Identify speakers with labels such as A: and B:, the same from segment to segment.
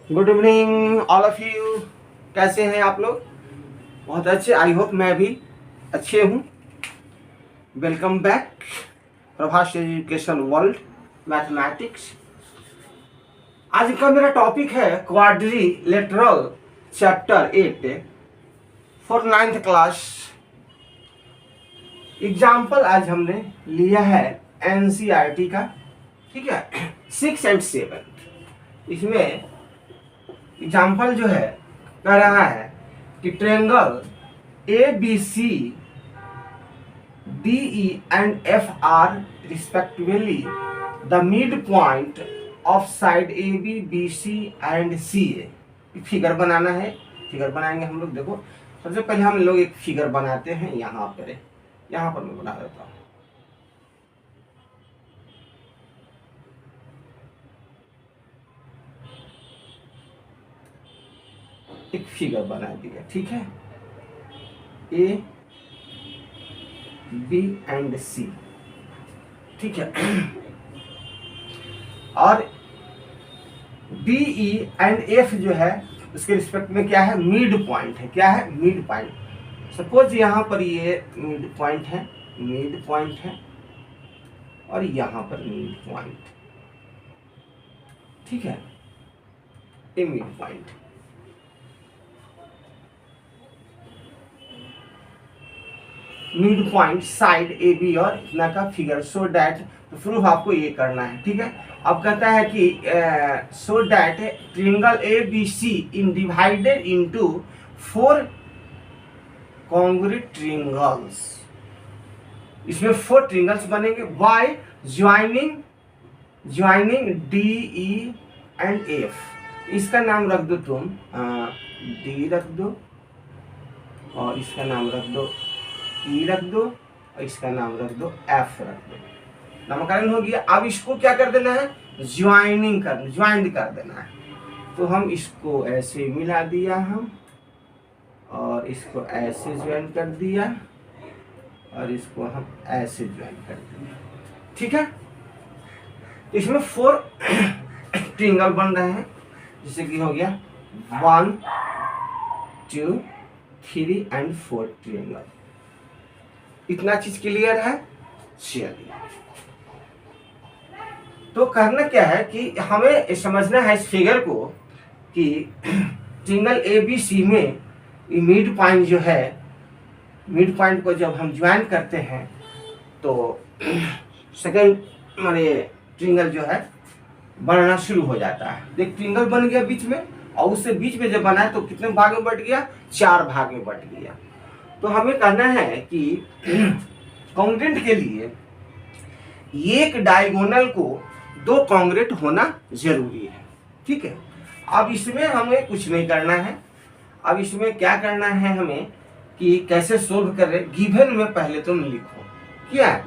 A: Good evening all of you. कैसे हैं आप लोग? बहुत अच्छे। आई होप मैं भी अच्छे हूँ। Welcome back Prabhas education world mathematics. आज का मेरा टॉपिक है quadrilateral chapter 8 for 9th class. Example आज हमने लिया है एनसीईआरटी का, ठीक है, 6 और 7। इसमें एग्जाम्पल जो है कह रहा है कि triangle A B C D E and F R respectively the mid point of side A B B C and C A. Figure बनाना है। फिगर बनाएंगे हम लोग। देखो, सबसे पहले हम लोग एक फिगर बनाते हैं। यहाँ पर मैं बना देता हूँ। एक फिगर बना दिया, ठीक है, ए बी एंड सी, ठीक है। और डी ई एंड एफ जो है उसके रिस्पेक्ट में क्या है, मिड पॉइंट है। क्या है? Mid point. सपोज यहाँ पर ये मिड पॉइंट है और यहाँ पर मिड पॉइंट, ठीक है, ये midpoint. Midpoint side A B और इतना का फिगर सो डैट, तो प्रूफ आपको ये करना है, ठीक है। अब कहता है कि so that triangle A B C in divided into 4 congruent triangles. इसमें 4 ट्रायंगल्स बनेंगे by joining D E and F. इसका नाम रख दो तुम डी रख दो, और इसका नाम रख दो ई रख दो, और इसका नाम रख दो एफ रख दो। नामकरण हो गया। अब इसको क्या कर देना है, ज्वाइंट कर देना है। तो हम इसको ऐसे मिला दिया हम, और इसको ऐसे ज्वाइन कर दिया, और इसको हम ऐसे ज्वाइन कर दिया, ठीक है। इसमें 4 ट्रायंगल बन रहे हैं, जैसे कि हो गया 1 2 3 एंड 4 ट्रायंगल। इतना चीज क्लियर है? चलिए, तो करना क्या है कि हमें समझना है इस फिगर को कि ट्रायंगल ए बी सी में मिड पॉइंट जो है, मिड पॉइंट को जब हम ज्वाइन करते हैं तो सेकंड माने ट्रायंगल जो है बनना शुरू हो जाता है। देख, ट्रायंगल बन गया बीच में, और उससे बीच में जब बना है तो कितने भाग में बट गया, 4 भाग में बट गया। तो हमें कहना है कि कॉन्ग्रुएंट के लिए एक डायगोनल को 2 कॉन्ग्रुएंट होना जरूरी है, ठीक है। अब इसमें हमें कुछ नहीं करना है। अब इसमें क्या करना है हमें कि कैसे सोल्व कर रहे। गिवन में पहले तुम लिखो, क्या है,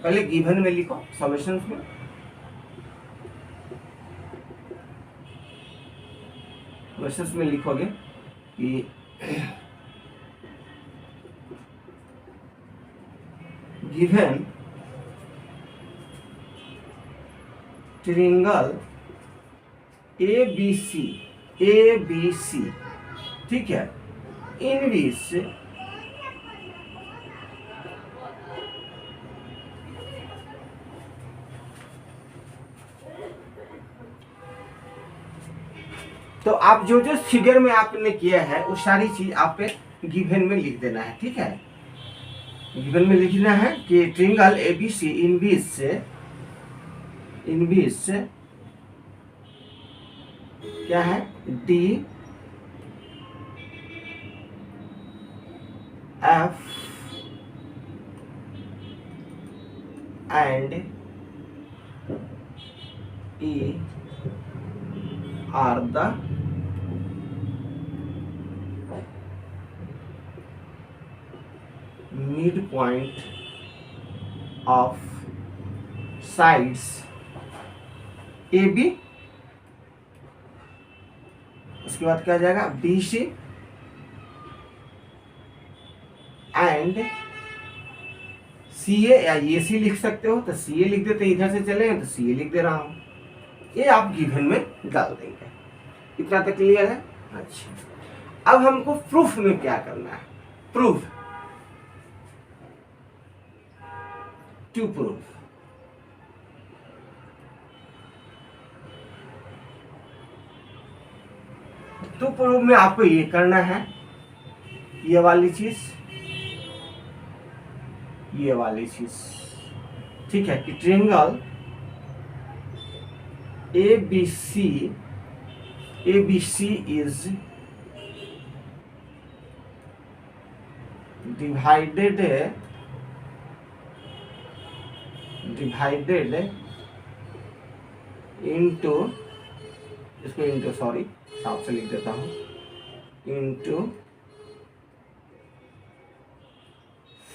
A: पहले गिवन में लिखो, सॉल्यूशन में। क्वेश्चंस में लिखोगे कि given triangle A B C, ठीक है, इन विच तो आप जो जो फिगर में आपने किया है वो सारी चीज आप गिवन में लिख देना है, ठीक है। गिवन में लिखना है कि ट्रायंगल ए बी सी इन बीच क्या है, D F and E are the mid point of sides A B. उसके बाद क्या आ जाएगा, बी सी एंड सी ए, या ये सी लिख सकते हो तो सी ए लिख देते, इधर से चले तो सी ए लिख दे रहा हूं। ये आप गिवन में डाल देंगे। इतना तक क्लियर है। अच्छा, अब हमको प्रूफ में क्या करना है, प्रूफ, टू प्रूफ। तो प्रूफ में आपको ये करना है, ये वाली चीज, ये वाली चीज, ठीक है, कि triangle ABC is divided into, इसको इंटू, सॉरी साफ से लिख देता हूं, इंटू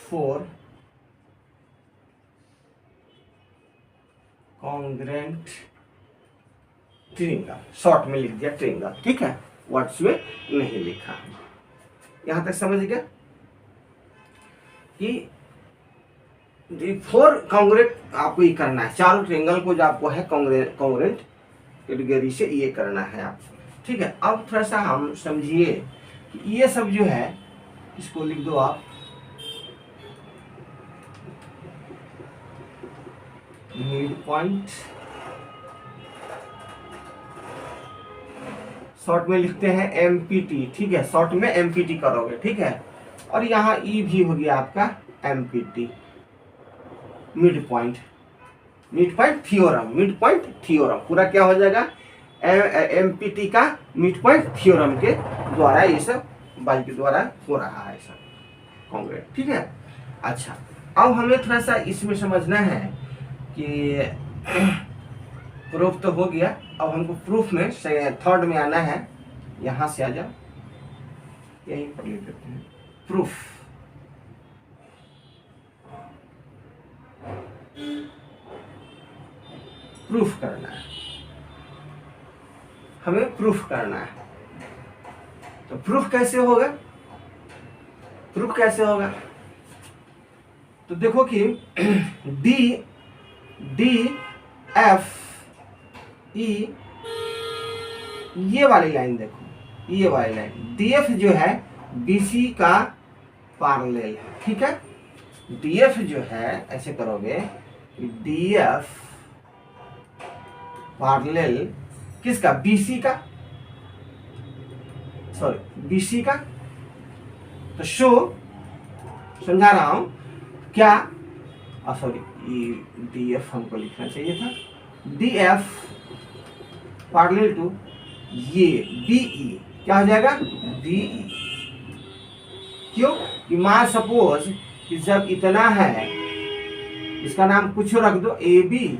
A: 4 कॉन्ग्रेंट ट्रायंगल, शॉर्ट में लिख दिया ट्रायंगल, ठीक है, वर्ड्स में नहीं लिखा है। यहां तक समझ गया कि 4 कॉन्ग्रेंट आपको ये करना है, चारों ट्रायंगल को जो आपको है कॉन्ग्रेंट कैटेगरी से ये करना है आपको, ठीक है। अब थोड़ा सा हम समझिए कि ये सब जो है, इसको लिख दो आप मिड पॉइंट, शॉर्ट में लिखते हैं एमपीटी, ठीक है, शॉर्ट में एमपीटी करोगे, ठीक है। और यहाँ ई भी हो गया आपका एमपीटी, मिड पॉइंट थ्योरम, पूरा क्या हो जाएगा, एमपीटी का मिड पॉइंट थ्योरम के द्वारा ये सब बाई के द्वारा हो रहा है सब कॉन्ग्रेंट, ठीक है। अच्छा, अब हमें थोड़ा सा इसमें समझना है कि प्रूफ तो हो गया, अब हमको प्रूफ में थर्ड में आना है, यहां से आ जाओ, यहीं पर लिख देते हैं प्रूफ। प्रूफ करना है, हमें प्रूफ करना है। तो प्रूफ कैसे होगा, तो देखो कि डी एफ ई, ये वाली लाइन देखो, ये वाली लाइन डी एफ जो है बीसी का पैरेलल है, ठीक है। डी एफ जो है ऐसे करोगे, डी एफ पैरेलल किसका, बीसी का, सॉरी बीसी का, तो शो समझा रहा हूं क्या, सॉरी डी एफ हमको लिखना चाहिए था, डी एफ पैरेलल टू ये बीई, क्या हो जाएगा बीई। क्यों कि मान सपोज कि जब इतना है, इसका नाम कुछ रख दो ए बी,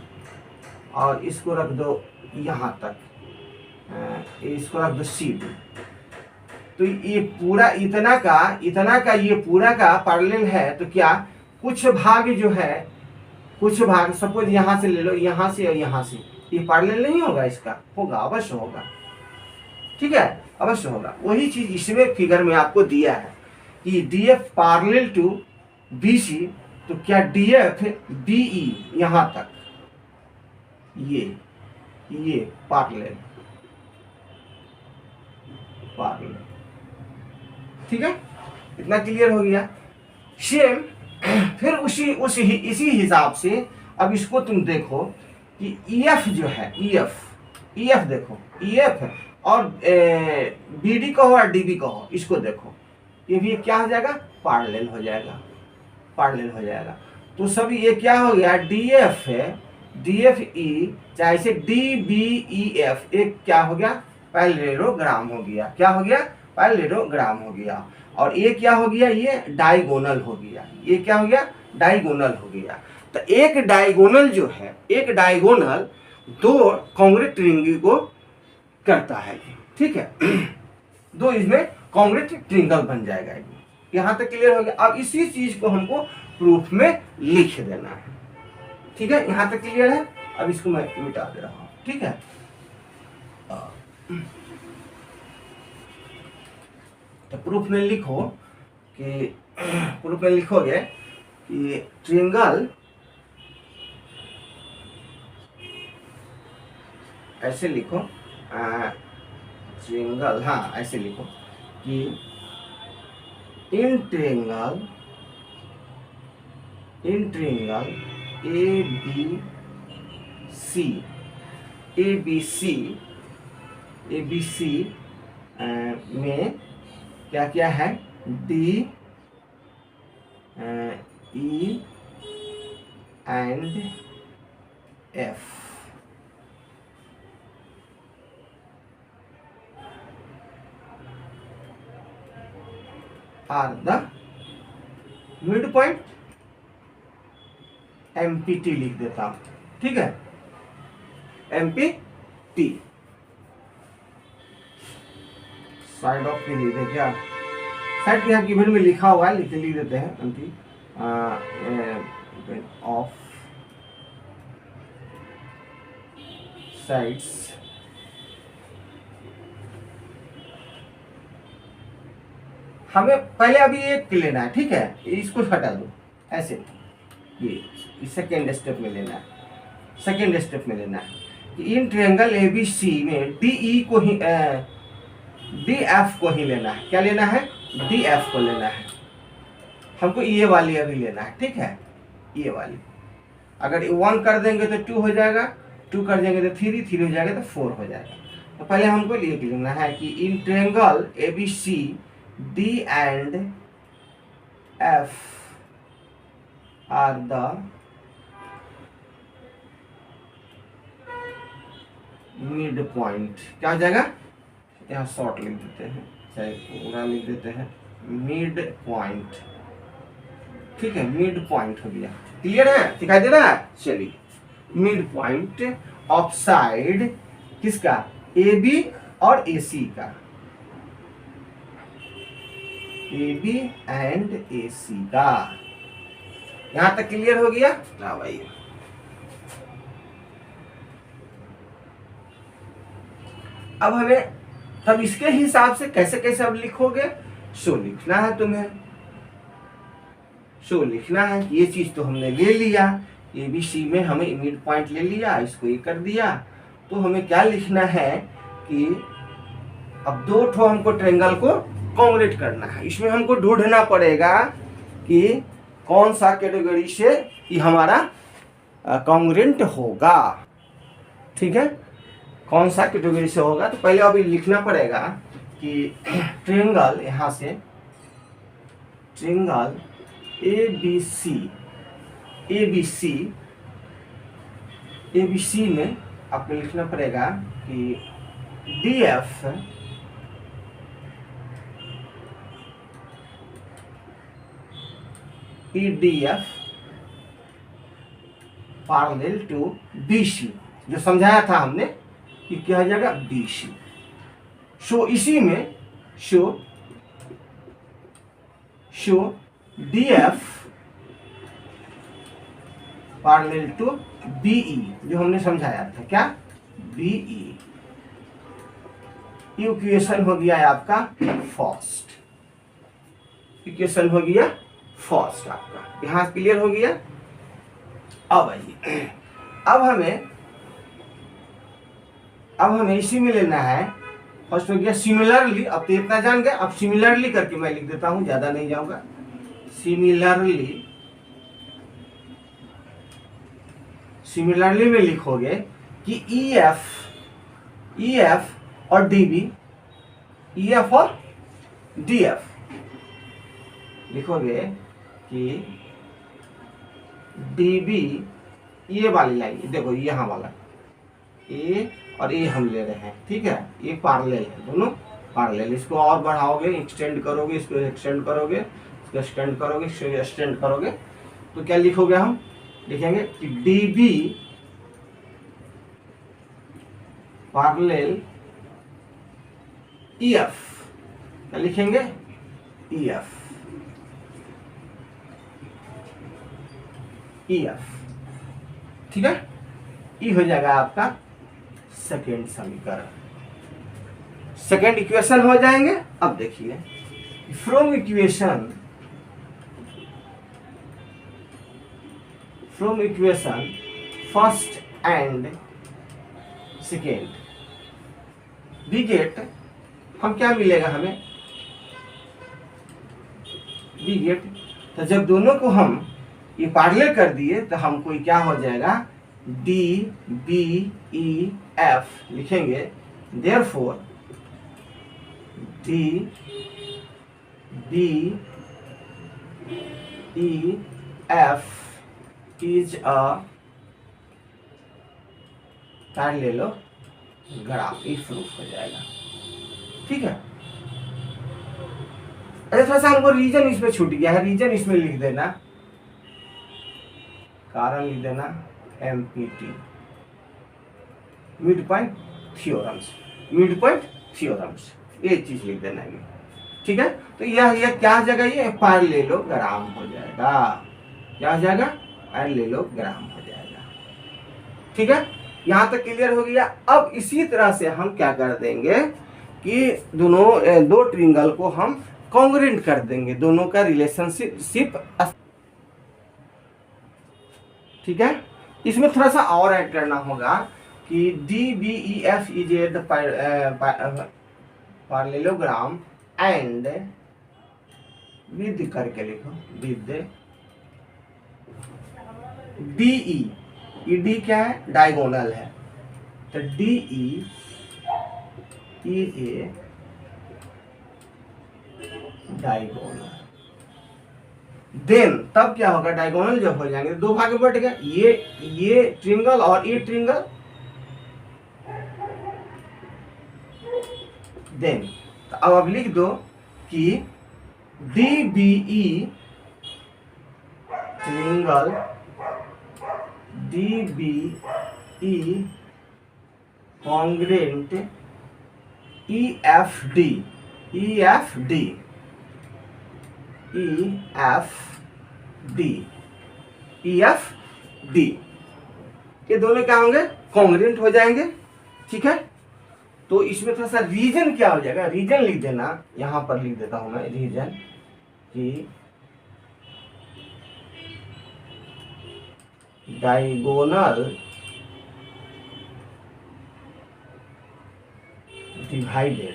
A: और इसको रख दो यहां तक, इसको रख दो सी डी, तो ये पूरा इतना का ये पूरा का पैरेलल है, तो क्या कुछ भाग जो है, कुछ भाग सपोज यहां से ले लो, यहां से और यहां से, ये पैरेलल नहीं होगा, इसका होगा, अवश्य होगा, ठीक है, अवश्य होगा। वही चीज इसमें फिगर में आपको दिया है कि D F parallel to B C, तो क्या डी एफ बीई यहां तक, ये पैरेलल, ठीक है, इतना क्लियर हो गया। सेम फिर इसी हिसाब से अब इसको तुम देखो कि EF जो है, EF देखो, EF और BD कहो और DB कहो, इसको देखो, ये भी क्या हो जाएगा, पैरेलल हो जाएगा। तो सब ये क्या हो गया, DF है, DFE चाहे से DBEF, एक क्या हो गया, पैरेललोग्राम हो गया, क्या हो गया, पैरेललोग्राम हो गया। और ये क्या हो गया, ये डायगोनल हो गया, ये क्या हो गया, डायगोनल हो गया। तो एक डायगोनल जो है, एक डायगोनल दो कॉन्ग्रेट ट्रायंगल को करता है, ठीक है, दो इसमें कॉन्ग्रेट ट्रायंगल बन जाएगा। यहां तक क्लियर हो गया। अब इसी चीज को हमको प्रूफ में लिख देना है, ठीक है, यहां तक क्लियर है। अब इसको मैं मिटा दे रहा हूं, ठीक है। तो प्रूफ में लिखो कि, प्रूफ में लिखोगे कि ट्रायंगल, ऐसे लिखो ट्रेंगल, हाँ ऐसे लिखो कि in triangle A B C, A B C, A B C में क्या क्या है, D E and F are the mid point, MPT लिख देता हूं, ठीक है, एमपीटी साइड ऑफ की लिख दे, क्या साइड के यहाँ गिवन में लिखा हुआ है, लिख देते हैं एमपी ऑफ साइड्स हमें पहले अभी एक लेना है, ठीक है, इसको हटा दो ऐसे, ये सेकेंड स्टेप में लेना है, सेकेंड स्टेप में लेना है कि इन ट्रायंगल एबीसी में डीई को ही डी एफ को ही लेना है, क्या लेना है, डी एफ को लेना है, हमको ये वाली अभी लेना है, ठीक है, ये वाली, अगर 1 कर देंगे तो 2 हो जाएगा, 2 कर देंगे तो 3, 3 हो जाएगा तो 4 हो जाएगा। तो पहले हमको ये लिखना है कि in triangle ABC D and F are the mid point, क्या हो जाएगा, यहाँ शॉर्ट लिख देते हैं, चाहे पूरा लिख देते हैं, मिड पॉइंट, ठीक है, मिड पॉइंट हो गया, क्लियर है, दिखाई दे रहा है, चलिए मिड पॉइंट ऑफ साइड किसका, ए बी और ए सी का, ए बी एंड ए सी का, यहां तक क्लियर हो गया ना भाई। अब हमें तब इसके हिसाब से कैसे कैसे अब लिखोगे, सो लिखना है तुम्हें, सो लिखना है, ये चीज तो हमने ले लिया, एबीसी में हमें मिड पॉइंट ले लिया, इसको ये कर दिया, तो हमें क्या लिखना है कि अब 2 ठो हमको ट्रायंगल को कॉन्ग्रेट करना है, इसमें हमको ढूंढना पड़ेगा कि कौन सा कैटेगरी से ये हमारा कॉन्ग्रेंट होगा, ठीक है, कौन सा कैटेगरी से होगा। तो पहले अभी लिखना पड़ेगा कि ट्रायंगल, यहां से ट्रायंगल एबीसी में आपको लिखना पड़ेगा कि DF EDF parallel to BC, जो समझाया था हमने कि क्या हो जाएगा, BC। सो इसी में show DF parallel to BE, जो हमने समझाया था, क्या, BE, इक्वेशन हो गया है आपका फर्स्ट, इक्वेशन हो गया फर्स्ट आपका, यहां क्लियर हो गया। अब आइए, अब हमें इसी में लेना है, फर्स्ट हो गया सिमिलरली, अब तो इतना जान गए, अब सिमिलरली करके मैं लिख देता हूं, ज्यादा नहीं जाऊंगा, सिमिलरली में लिखोगे कि EF और DB, EF और DF लिखोगे कि DB, ये वाली लाइन देखो, यहाँ वाला A और A हम ले रहे हैं, ठीक है, ये पैरेलल है, दोनों पैरेलल, इसको और बढ़ाओगे, एक्सटेंड करोगे, इसको एक्सटेंड करोगे, इसको एक्सटेंड करोगे, इसको एक्सटेंड करोगे, तो क्या लिखोगे, हम लिखेंगे कि DB पैरेलल EF, क्या लिखेंगे, EF, ठीक है, ये हो जाएगा आपका सेकेंड समीकरण, सेकेंड इक्वेशन हो जाएंगे। अब देखिए, from equation first and second we get हम क्या मिलेगा हमें, बी गेट। तो जब दोनों को हम ये पार्लर कर दिए तो हमको ये क्या हो जाएगा, डी बी ई एफ लिखेंगे। Therefore D B E F is a parallelogram, ये प्रूफ हो जाएगा। ठीक है। अरे थोड़ा सा हमको रीजन इसमें छूट गया है, रीजन इसमें लिख देना, कारण लिख देना empty, mid point theorems, mid point theorems, ये चीज लिख देना है। ठीक है। तो यह क्या जगह, ये पैरेललोग्राम हो जाएगा। क्या हो जाएगा, पैरेललोग्राम हो जाएगा। ठीक है। यहां तक क्लियर हो गया। अब इसी तरह से हम क्या कर देंगे कि दो ट्रिंगल को हम कॉन्ग्रुएंट कर देंगे, दोनों का रिलेशनशिप। ठीक है। इसमें थोड़ा सा और ऐड करना होगा कि D B E F is a parallelogram and with करके लिखो, विद डी ई डी क्या है, डायगोनल है, तो D E is a diagonal. Then तब क्या होगा, डायगोनल जब हो जाएंगे दो भाग में बट गया, ये ट्रिंगल और ये ट्रिंगल। देन तो अब लिख दो कि D B E triangle, D B E congruent E F D, E F D, E F D, E F D, ये दोनों क्या होंगे, कॉन्ग्रुएंट हो जाएंगे। ठीक है। तो इसमें थोड़ा सा रीजन क्या हो जाएगा, रीजन लिख देना, यहां पर लिख देता हूं मैं रीजन कि diagonal divided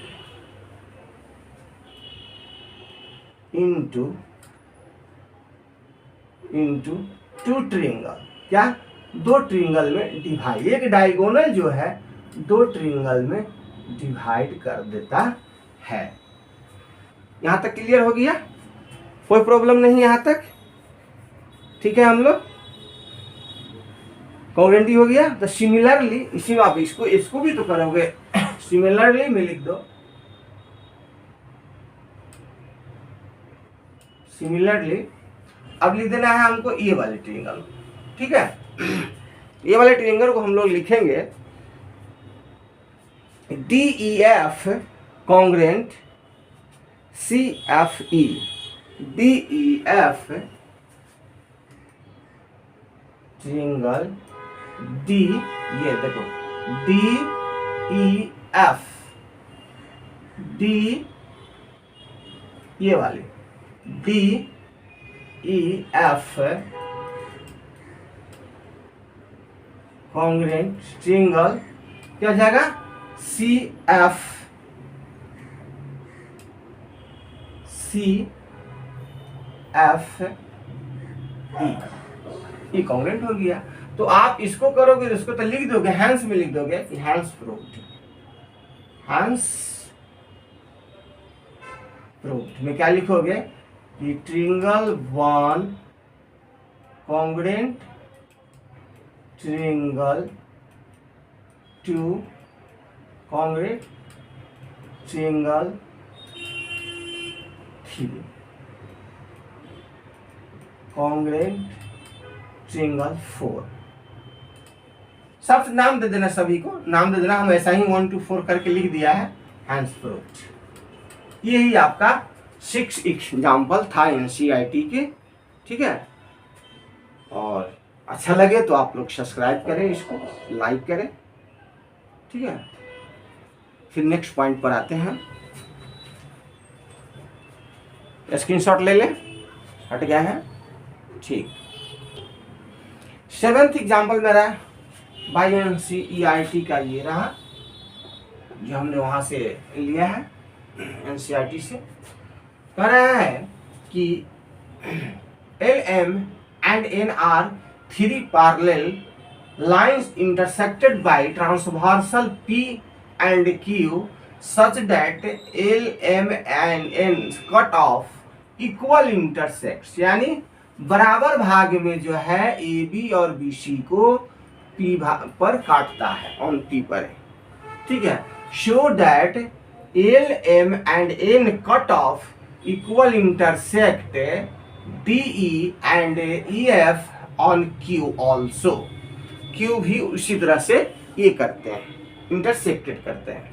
A: into two triangle, क्या, दो ट्रिंगल में डिवाइड, एक डायगोनल जो है दो ट्रिंगल में डिवाइड कर देता है। यहां तक क्लियर हो गया, कोई प्रॉब्लम नहीं यहां तक। ठीक है। हम लोग कॉन्ग्रुएंटी हो गया। तो सिमिलरली इसी में आप इसको भी तो करोगे, सिमिलरली में लिख दो, सिमिलरली अब लिख देना है हमको ये वाले ट्रायंगल। ठीक है। ये वाले ट्रायंगल को हम लोग लिखेंगे D E F congruent C F E, D E F triangle D, ये देखो डी ई एफ, डी ये वाली D E F congruent triangle क्या हो जाएगा, सी एफ, सी एफ ई, ये कॉन्ग्रुएंट हो गया। तो आप इसको करोगे, इसको तो लिख दोगे, हैंस में लिख दोगे कि हैंस प्रूव्ड, हैंस प्रूव्ड में क्या लिखोगे कि triangle one congruent triangle two congruent triangle three, congruent triangle four. सब नाम दे देना, सभी को नाम दे देना। हम ऐसा ही 1 to 4 करके लिख दिया है, हैंस प्रूव्ड। यही आपका 6 एग्जाम्पल था NCERT के। ठीक है। और अच्छा लगे तो आप लोग सब्सक्राइब करें, इसको लाइक करें। ठीक है। फिर नेक्स्ट पॉइंट पर आते हैं। स्क्रीनशॉट ले ले, हट गया है। ठीक। 7th एग्जाम्पल मेरा बाय NCERT का ये रहा, जो हमने वहां से लिया है। एनसीईआरटी से कह रहा है कि L M and N R three parallel lines intersected by transversal P and Q such that L, M and N cut off equal intersects, यानी बराबर भाग में जो है ए बी और बी सी को P पर काटता है, ऑन P पर है, ठीक है। Show that L, M and N cut off equal intersect D, E and E F on Q also. Q भी उसी तरह से ये करते हैं, इंटरसेक्टेड करते हैं।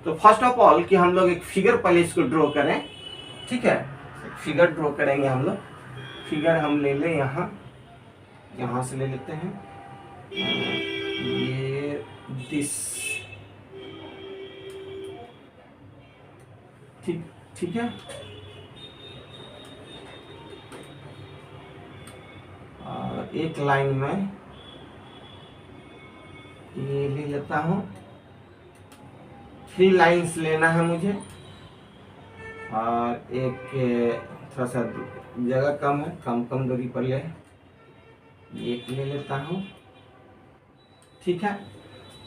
A: तो फर्स्ट ऑफ ऑल कि हम लोग एक फिगर पहले इसको ड्रॉ करें, ठीक है। फिगर ड्रॉ करेंगे हम लोग। फिगर हम ले लें यहाँ से ले लेते हैं ये दिस, ठीक है। और एक लाइन में ये ले लेता हूँ, 3 लाइंस लेना है मुझे, और एक थोड़ा सा जगह कम है, कम दूरी पर ले, एक ले लेता हूँ, ठीक है।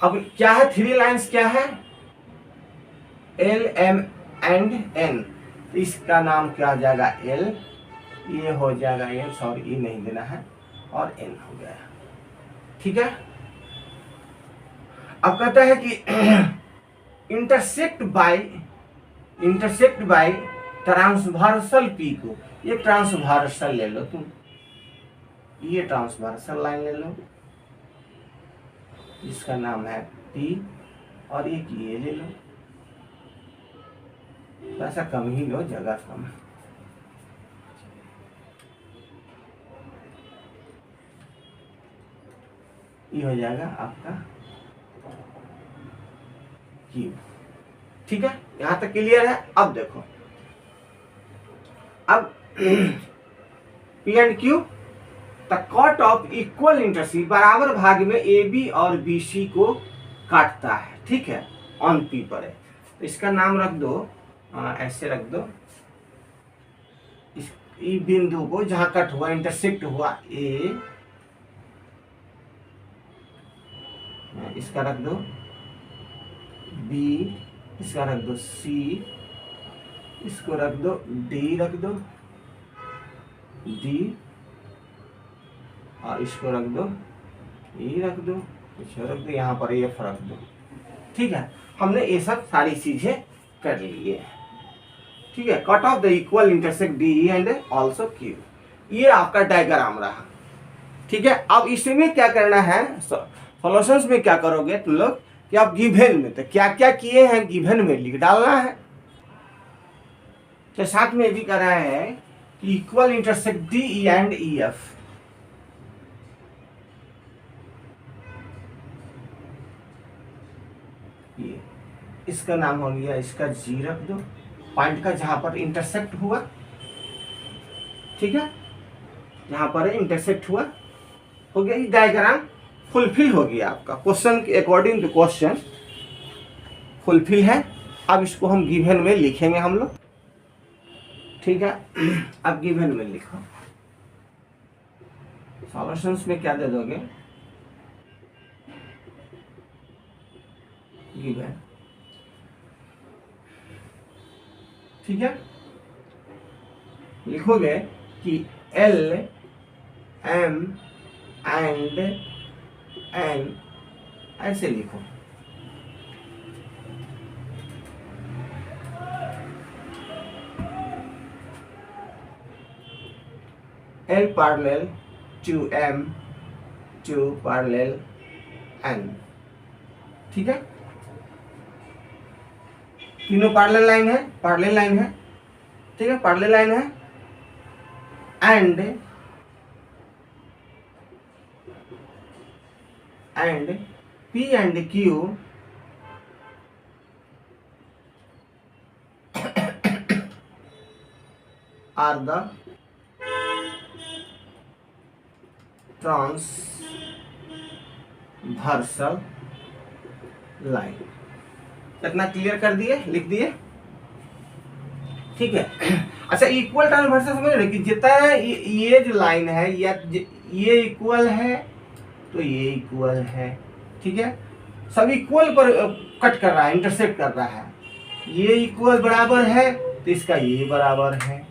A: अब क्या है 3 लाइंस, क्या है एल, एम एंड एन, इसका नाम क्या हो जाएगा एल, ये हो जाएगा एन, सॉरी ये नहीं देना है, और एन हो गया, ठीक है। अब कहता है कि इंटरसेक्ट बाय ट्रांसवर्सल पी को, ये ट्रांसवर्सल ले लो तुम, ये ट्रांसवर्सल लाइन ले लो, इसका नाम है पी, और एक ये ले लो, ऐसा कम ही लो, जगह कम है। ये हो जाएगा आपका क्यू, ठीक है। यहां तक क्लियर है। अब देखो, अब P and Q the cut off equal intercept, बराबर भाग में ए बी और बी सी को काटता है, ठीक है, ऑन पी पर है। तो इसका नाम रख दो, ऐसे रख दो, इस बिंदु को जहां कट हुआ, इंटरसेक्ट हुआ ए, इसका रख दो बी, इसका रख दो सी, इसको रख दो डी, रख दो डी, और इसको रख दो ई, रख दो, इसको रख दो, यहाँ पर एफ रख दो, ठीक है। हमने ये सब सारी चीजें कर ली है, ठीक है। Cut off the equal intersect D and also Q, ये आपका डायग्राम रहा, ठीक है। अब इसमें क्या करना है, सॉल्यूशंस में क्या करोगे तुम लोग कि आप गिवन में तो क्या क्या किए हैं गिवन में लिख डालना है। तो साथ में भी कह रहा है कि equal intersect D and E F, ये इसका नाम हो गया, इसका जी रख दो, पॉइंट का जहां पर इंटरसेक्ट हुआ, ठीक है, जहां पर इंटरसेक्ट हुआ, हो गया। ये डायग्राम फुलफिल हो गया आपका, क्वेश्चन के अकॉर्डिंग टू क्वेश्चन फुलफिल है। अब इसको हम गिवन में लिखेंगे हम लोग, ठीक है। अब गिवन में लिखो, सॉल्यूशंस में क्या दे दोगे, गिवन, ठीक है। लिखोगे कि एल, एम एंड एन, ऐसे लिखो, L parallel to M to parallel N, ठीक है। तीनों पैरेलल लाइन है, ठीक है, पैरेलल लाइन है, and P and Q are the transversal line. इतना क्लियर कर दिए, लिख दिए, ठीक है। अच्छा, इक्वल ट्रांसवर्सल समझ रहे कि जितना ये जो लाइन है या ये इक्वल है तो ये इक्वल है, ठीक है, सब इक्वल पर कट कर रहा है, इंटरसेक्ट कर रहा है। ये इक्वल बराबर है तो इसका ये बराबर है,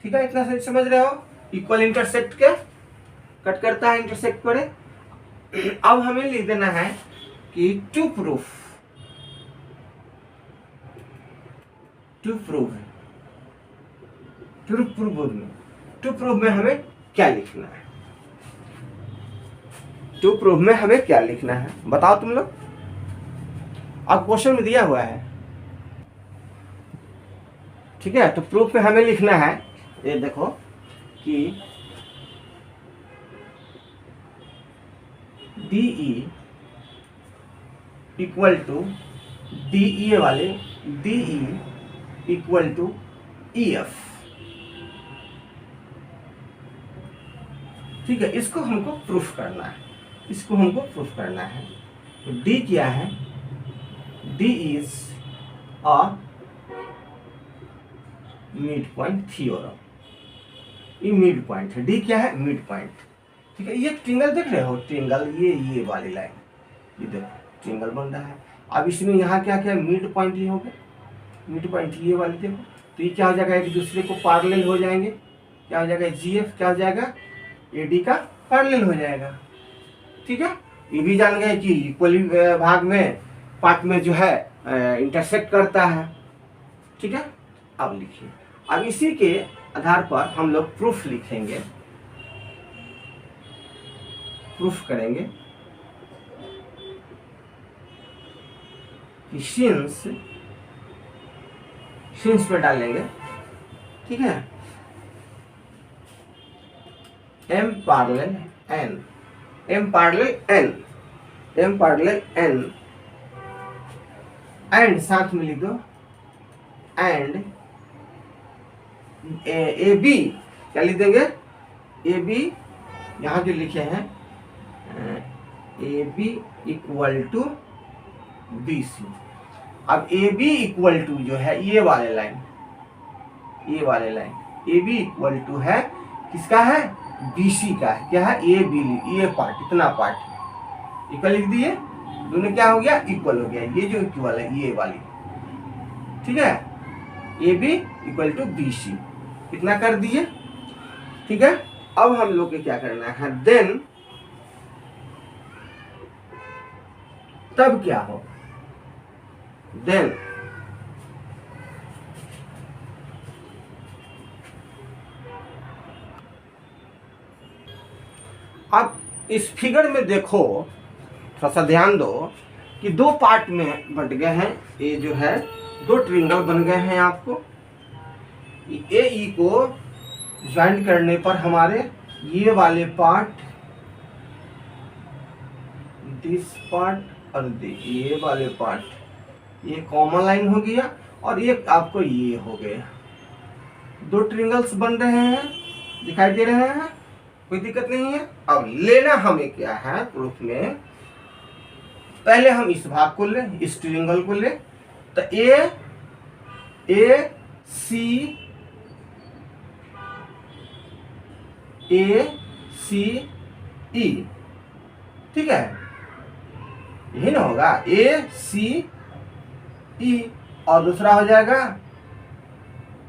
A: ठीक है। इतना सही समझ रहे हो, इक्वल इंटरसेक्ट के कट करता है, इंटरसेक्ट करे। अब हमें लिख देना है कि टू प्रूफ में हमें क्या लिखना है, टू प्रूफ में हमें क्या लिखना है बताओ तुम लोग। अब क्वेश्चन में दिया हुआ है, ठीक है। तो प्रूफ में हमें लिखना है, ये देखो कि DE इक्वल टू DE वाले DE इक्वल टू EF, ठीक है। इसको हमको प्रूफ करना है, इसको हमको प्रूफ करना है। तो D क्या है, D is a mid point theorem, ये मिड पॉइंट है। D क्या है, मिड पॉइंट, ठीक है। ये ट्रिंगल देख रहे हो, ट्रिंगल ये वाली लाइन, ये देखो ट्रिंगल बन रहा है। अब इसमें यहाँ क्या क्या मिड पॉइंट ये हो गया, मिड पॉइंट ये वाली देखो, तो ये क्या हो जाएगा, एक दूसरे को पैरेलल हो जाएंगे। क्या हो जाएगा, GF क्या हो जाएगा, AD का पैरेलल हो जाएगा, ठीक है। ये भी जान गए कि इक्वली भाग में पार्ट में जो है इंटरसेक्ट करता है, ठीक है। अब लिखिए, अब इसी के आधार पर हम लोग प्रूफ लिखेंगे, प्रूफ करेंगे कि सिंस पे डालेंगे, ठीक है। M पैरेलल N एंड साथ में लिख दो एंड AB, क्या लिख देंगे, AB यहाँ जो लिखे हैं AB इक्वल टू BC। अब AB इक्वल टू जो है ये वाले लाइन AB इक्वल टू है किसका है, BC का है। क्या है, ये पार्ट, इतना पार्ट इक्वल लिख दिए, दोनों क्या हो गया, इक्वल हो गया। ये जो इक्वल है ये वाली, ठीक है, AB इक्वल टू BC, इतना कर दिए, ठीक है। अब हम लोग को क्या करना है, देन तब क्या हो, देन अब इस फिगर में देखो, थोड़ा सा ध्यान दो कि दो पार्ट में बट गए हैं। ये जो है दो ट्रिंगल बन गए हैं आपको। AE को ज्वाइंट करने पर हमारे ये वाले पार्ट, दिस पार्ट और ये वाले पार्ट, ये कॉमन लाइन हो गया और एक आपको ये हो गया। दो ट्रिंगल्स बन रहे हैं, दिखाई दे रहे हैं, कोई दिक्कत नहीं है। अब लेना हमें क्या है प्रूफ में, पहले हम इस भाग को लें, इस ट्रिंगल को लें। तो ACE, ठीक है, यही ना होगा, ACE और दूसरा हो जाएगा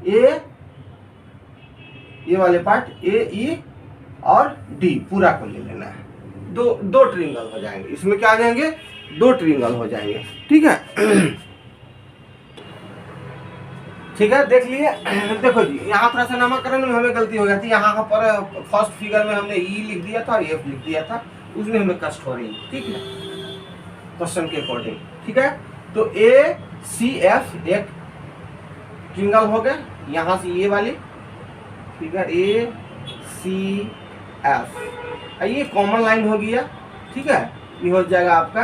A: ये वाले पार्ट AE और D, पूरा को ले लेना है। दो ट्रिंगल हो जाएंगे, इसमें क्या आ जाएंगे, दो ट्रिंगल हो जाएंगे, ठीक है। ठीक है, देख लिए। देखो जी, यहाँ थोड़ा सा नामकरण में हमें गलती हो गई थी। यहाँ पर फर्स्ट फिगर में हमने E लिख दिया था और F लिख दिया था, उसमें हमें कष्ट हो रही है, ठीक है, क्वेश्चन के अकॉर्डिंग, ठीक है। तो ACF एक ट्रिंगल हो गए, यहाँ से ये वाली फिगर ACF, ये कॉमन लाइन हो गया, ठीक है। ये हो जाएगा आपका,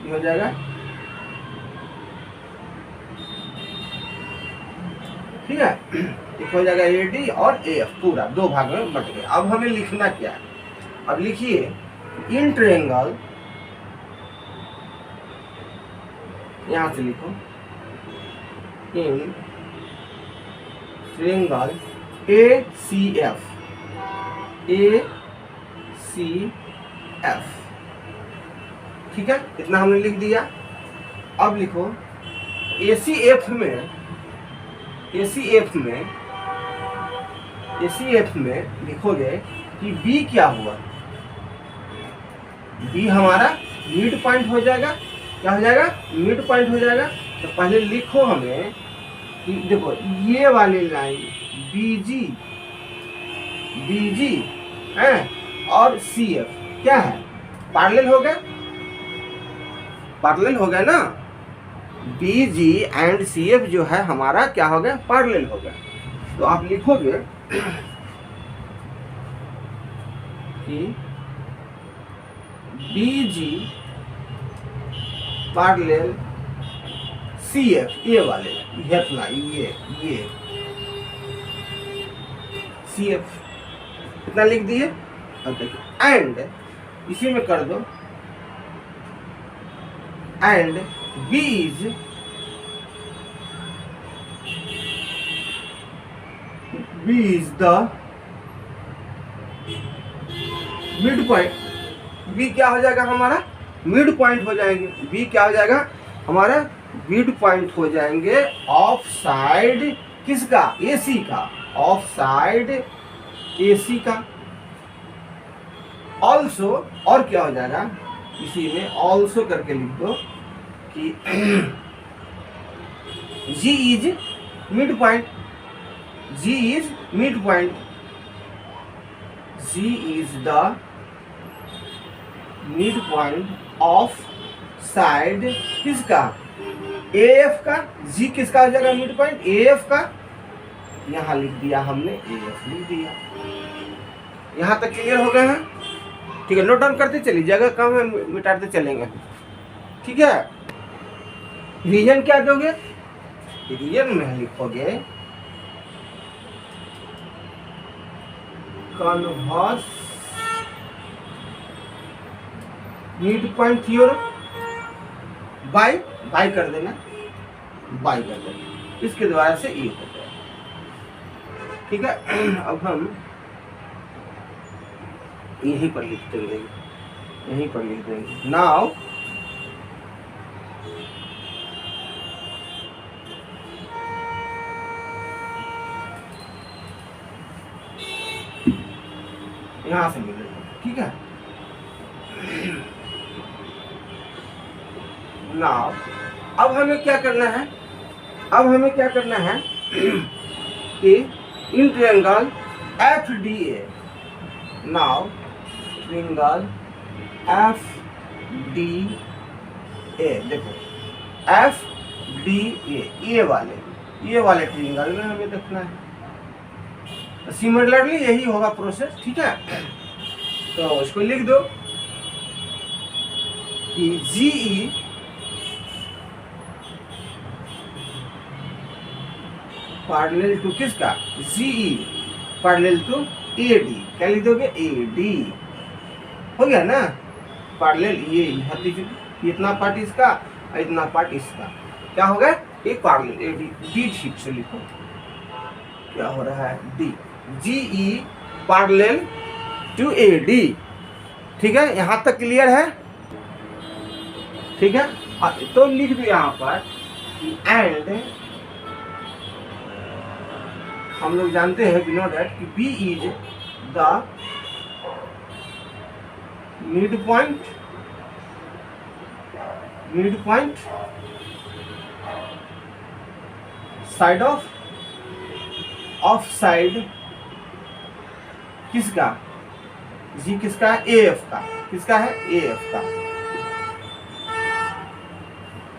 A: ये हो जाएगा, ठीक है, एक हो जाएगा AD और AF, पूरा दो भाग में बट गया। अब हमें लिखना क्या है, अब लिखिए इन ट्रायंगल, यहां से लिखो इन ट्रायंगल ACF। ठीक है, इतना हमने लिख दिया। अब लिखो ACF में लिखोगे कि B क्या हुआ, B हमारा मिड पॉइंट हो जाएगा। क्या हो जाएगा? मिड पॉइंट हो जाएगा। तो पहले लिखो हमें कि देखो ये वाली लाइन BG है और CF क्या है? पैरेलल हो गया, पैरेलल हो गया ना। BG एंड CF जो है हमारा क्या हो गया? पैरेलल हो गया। तो आप लिखोगे कि BG पैरेलल CF, ये वाले इतना ये CF इतना लिख दिए। अब देखिए एंड इसी में कर दो, and B is the mid point. B क्या हो जाएगा? हमारा मिड पॉइंट हो जाएंगे। B क्या हो जाएगा? हमारा मिड पॉइंट हो जाएंगे ऑफ साइड किसका? AC का, ऑफ साइड AC का। ऑल्सो और क्या हो जाएगा? इसी में ऑल्सो करके लिख दो कि G is mid point. G is mid point. G is the mid point of side किसका? AF का। G किसका हो जाएगा? मिड पॉइंट AF का। यहाँ लिख दिया हमने, AF लिख दिया। यहाँ तक क्लियर हो गए हैं? ठीक है, नोट डाउन करते चलिए, जगह कम है मिटाते चलेंगे। ठीक है, रीजन क्या दोगे? रीजन में लिखोगे converse mid point theorem. By कर देना, बाय कर देना, इसके द्वारा से ये हो जाए। ठीक है, अब हम यहीं पर लिख देंगे, यहीं पर लिख देंगे। नाउ यहां से मिलेगा। ठीक है, नाउ अब हमें क्या करना है? अब हमें क्या करना है कि in triangle FDA, now triangle FDA, देखो FDA ये वाले ट्रायंगल में हमें देखना है। सिमिलरली यही होगा प्रोसेस। ठीक है, तो इसको लिख दो कि GE पैरेलल टू किसका? GE parallel to AD। क्या लिख दोगे? AD हो गया ना। पैरेलल ये इतना पार्ट इसका और इतना पार्ट इसका क्या हो गया? एक पैरेलल AD। D ठीक से लिखो, क्या हो रहा है? D GE parallel to AD। ठीक है, यहां तक क्लियर है? ठीक है, तो लिख दो यहाँ पर एंड हम लोग जानते हैं नो डैट कि B is the mid point side of side किसका? G किसका है? AF का। किसका है? AF का।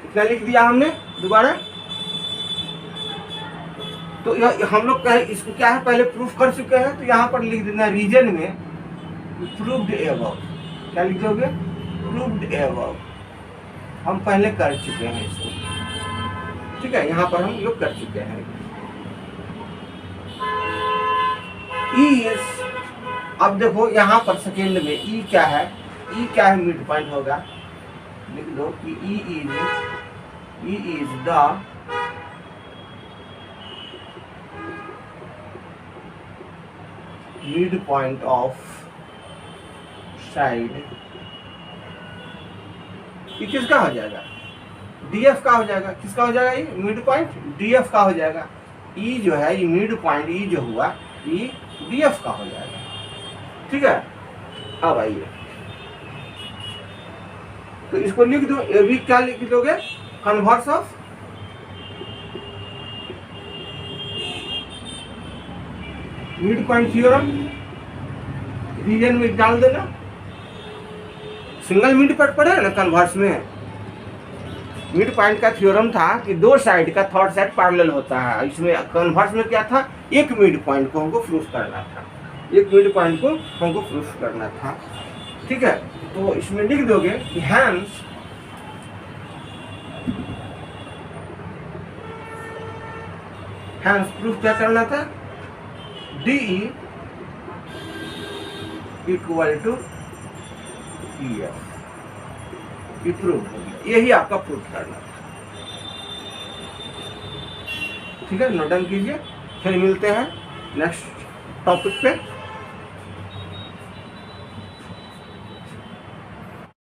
A: इतना लिख दिया हमने। दोबारा तो हम लोग इसको क्या है पहले प्रूफ कर चुके हैं, तो यहाँ पर लिख देना रीजन में प्रूव्ड अबव। क्या लिख दोगे? Proved above. हम पहले कर चुके हैं इसको। ठीक है, यहाँ पर हम लोग कर चुके हैं। अब देखो यहाँ पर सेकेंड में E क्या है? E क्या है? मिड पॉइंट होगा। लिख दो कि E is the mid point of side, ये किसका हो जाएगा, डीएफ का हो जाएगा। किसका हो जाएगा, ये मिड पॉइंट डीएफ का हो जाएगा। ई जो है ये मिड पॉइंट, ई जो हुआ ये डीएफ का हो जाएगा। ठीक है, अब आइए तो इसको लिख दो। ये भी क्या लिख दोगे, converse of mid point theorem, reason में डाल देना। सिंगल मिड पॉइंट पढ़े ना कन्वर्स में, मिड पॉइंट का थ्योरम था कि दो साइड का थर्ड साइड पैरेलल होता है। इसमें कन्वर्स में क्या था, एक मिड पॉइंट को हमको प्रूफ करना था, एक मिड पॉइंट को हमको प्रूफ करना था। ठीक है, तो इसमें लिख दोगे कि हैंस प्रूफ क्या करना था, D equal to E F, ये प्रूफ हो गया। यही आपका प्रूफ करना था। ठीक है, नोट डाउन कीजिए, फिर मिलते हैं नेक्स्ट टॉपिक पे।